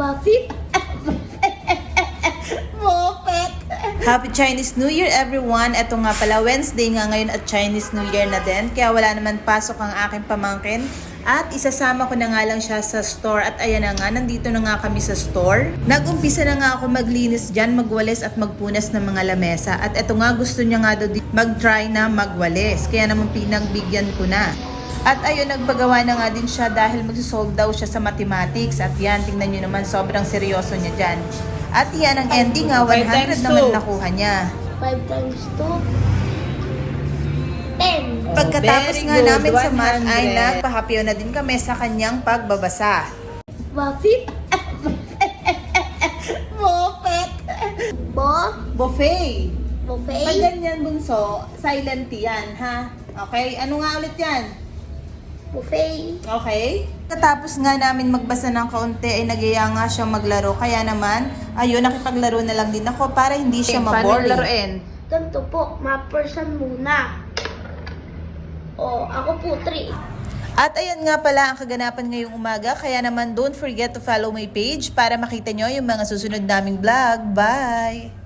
Buffy? Mopet! Happy Chinese New Year everyone! Ito nga pala, Wednesday nga ngayon at Chinese New Year na din. Kaya wala naman pasok ang aking pamangkin. At isasama ko na nga lang siya sa store. At ayan na nga, nandito na nga kami sa store. Nag-umpisa na nga ako maglinis dyan, magwalis at magpunas ng mga lamesa. At ito nga, gusto niya nga daw mag-try na magwalis. Kaya naman pinagbigyan ko na. At ayun, nagpagawa na nga din siya dahil magsusolve daw siya sa mathematics. At yan, tingnan nyo naman, sobrang seryoso niya dyan. At yan, ang ending nga, 100 naman nakuha niya. 5 times 2. 10. Pagkatapos very nga good, namin sa math 100. ay nagpahapyaw na din kami sa kanyang pagbabasa. Buffy? Mopet! Bo? Buffet! Pag Buffet? ganyan bunso, silent yan, ha? Okay? Ano nga ulit yan? Buffet? Okay? Katapos nga namin magbasa ng kaunti ay nagyaya nga siya maglaro. Kaya naman, ayun, nakipaglaro na lang din ako para hindi siya Paano maboring. laruin? Ganito po, ma-person muna. O, ako po 3. At ayan nga pala ang kaganapan ngayong umaga. Kaya naman don't forget to follow my page para makita nyo yung mga susunod naming vlog. Bye!